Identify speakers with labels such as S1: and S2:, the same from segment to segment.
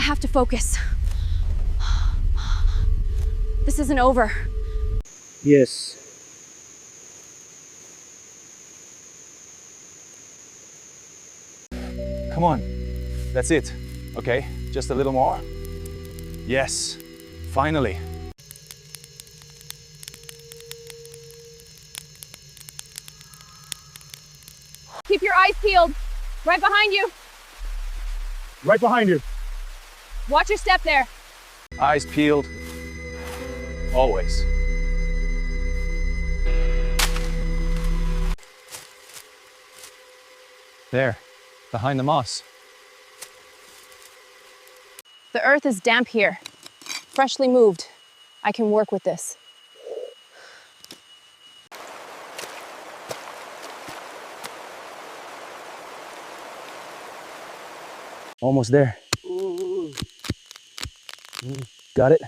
S1: have to focus. This isn't over.
S2: Yes.
S3: Come on. That's it. Okay, just a little more. Yes, finally.
S1: Keep your eyes peeled. Right behind you.
S3: Right behind you.
S1: Watch your step there.
S3: Eyes peeled. Always. There, behind the moss.
S1: The earth is damp here. Freshly moved. I can work with this.
S3: Almost there. Got it?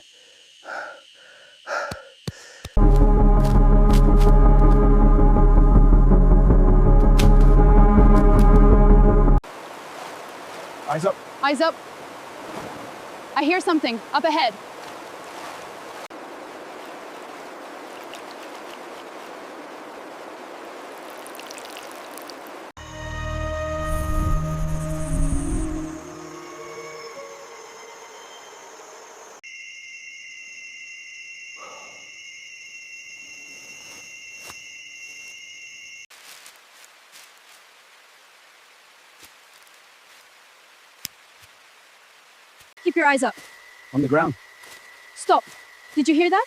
S3: Eyes up.
S1: Eyes up. I hear something up ahead. Keep your eyes up.
S3: On the ground.
S1: Stop. Did you hear that?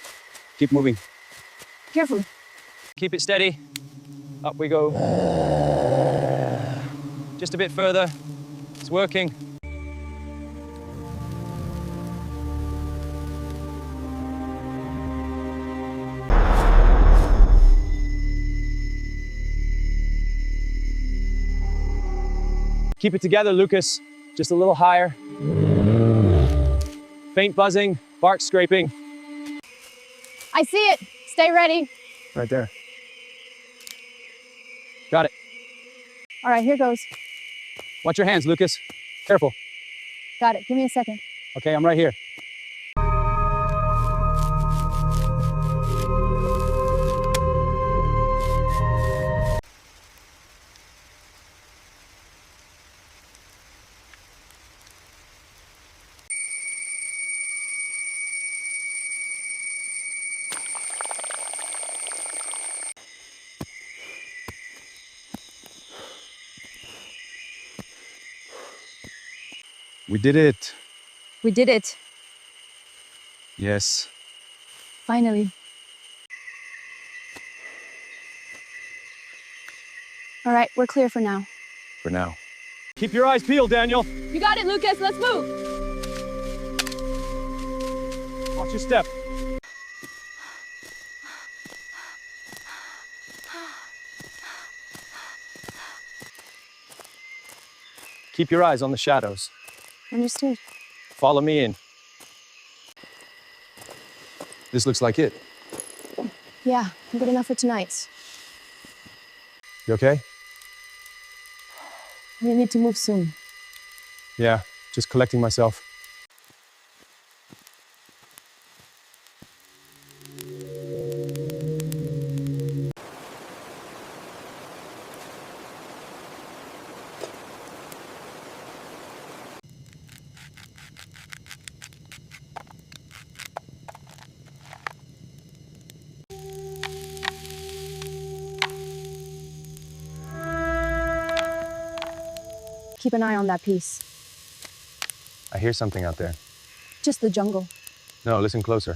S3: Keep moving.
S1: Carefully.
S3: Keep it steady. Up we go. Just a bit further. It's working. Keep it together, Lucas. Just a little higher. Faint buzzing, bark scraping.
S1: I see it. Stay ready.
S3: Right there. Got it.
S1: All right, here goes.
S3: Watch your hands, Lucas. Careful.
S1: Got it. Give me a second.
S3: Okay, I'm right here. We did it.
S1: We did it.
S3: Yes.
S1: Finally. All right, we're clear for now.
S3: For now. Keep your eyes peeled, Daniel.
S1: You got it, Lucas. Let's move.
S3: Watch your step. Keep your eyes on the shadows.
S1: Understood.
S3: Follow me in. This looks like it.
S1: Yeah, good enough for tonight.
S3: You okay?
S1: We need to move soon.
S3: Yeah, just collecting myself.
S1: Keep an eye on that piece.
S3: I hear something out there.
S1: Just the jungle.
S3: No, listen closer.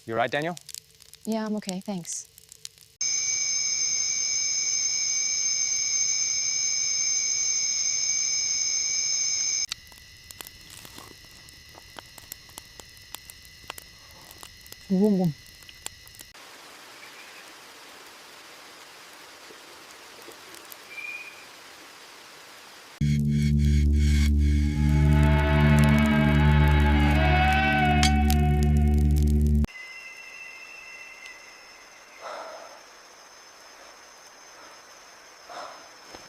S3: You all right, Daniel?
S1: Yeah, I'm okay, thanks. Boom, boom.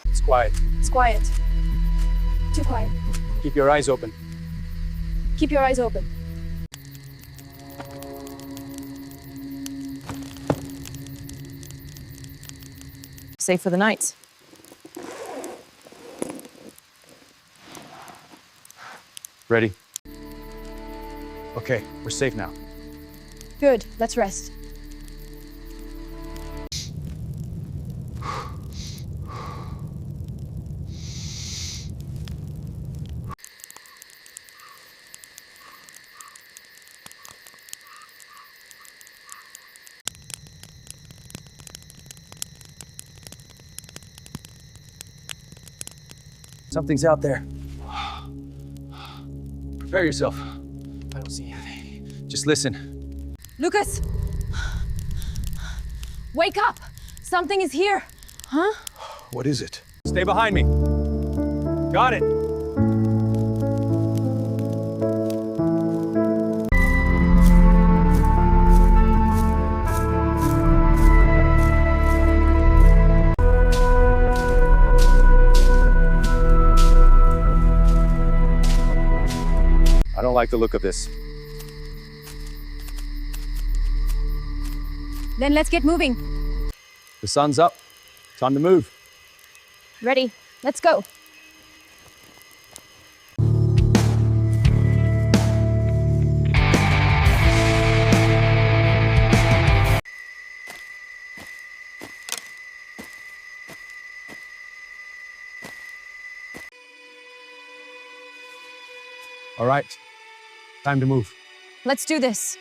S3: It's quiet.
S1: It's quiet. Too quiet.
S3: Keep your eyes open.
S1: Keep your eyes open. Safe for the night.
S3: Ready? Okay, we're safe now.
S1: Good, let's rest.
S3: Something's out there. Prepare yourself. I don't see anything. Just listen.
S1: Lucas! Wake up! Something is here! Huh?
S3: What is it? Stay behind me. Got it. I don't like the look of this.
S1: Then let's get moving.
S3: The sun's up. Time to move.
S1: Ready? Let's go.
S3: All right. Time to move.
S1: Let's do this.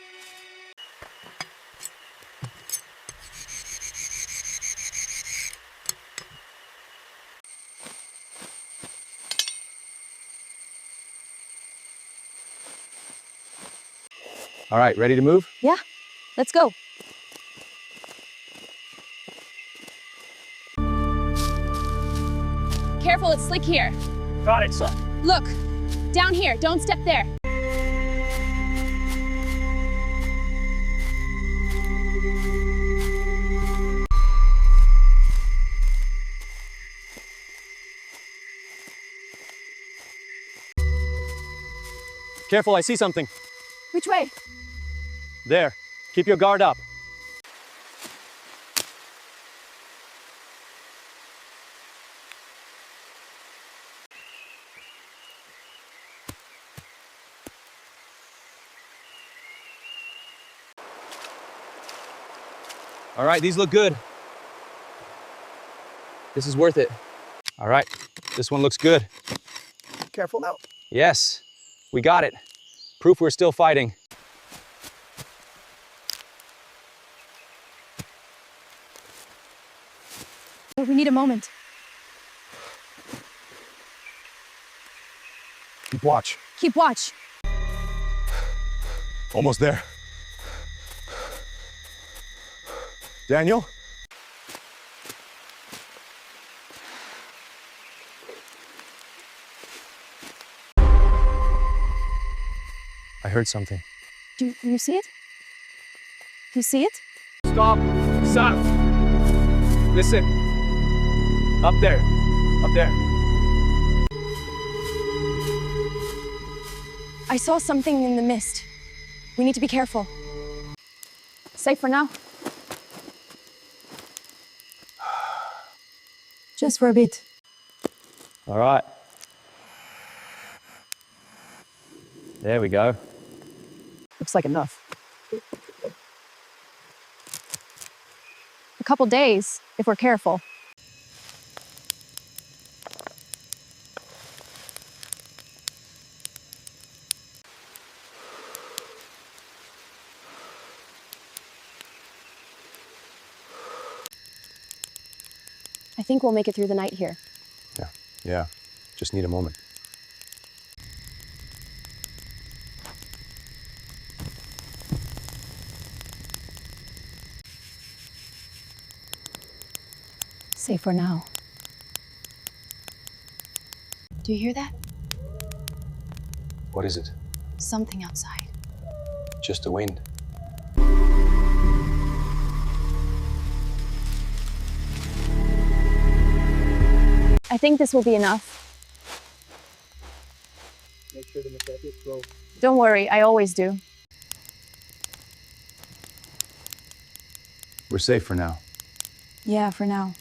S3: All right, ready to move?
S1: Yeah, let's go. Careful, it's slick here.
S3: Got it, son.
S1: Look, down here, don't step there.
S3: Careful, I see something.
S1: Which way?
S3: There. Keep your guard up. All right, these look good. This is worth it. All right, this one looks good.
S2: Careful now.
S3: Yes, we got it. Proof we're still fighting.
S1: But we need a moment.
S3: Keep watch.
S1: Keep watch.
S3: Almost there. Daniel? I heard something.
S1: Do you see it? Do you see it?
S3: Stop! Stop! Listen! Up there! Up there!
S1: I saw something in the mist. We need to be careful. Safe for now. Just for a bit.
S3: All right. There we go.
S1: Looks like enough. A couple days, if we're careful. I think we'll make it through the night here.
S3: Yeah. Just need a moment.
S1: Safe for now. Do you hear that?
S3: What is it?
S1: Something outside.
S3: Just the wind.
S1: I think this will be enough.
S2: Make sure the machete is close.
S1: Don't worry, I always do.
S3: We're safe for now.
S1: Yeah, for now.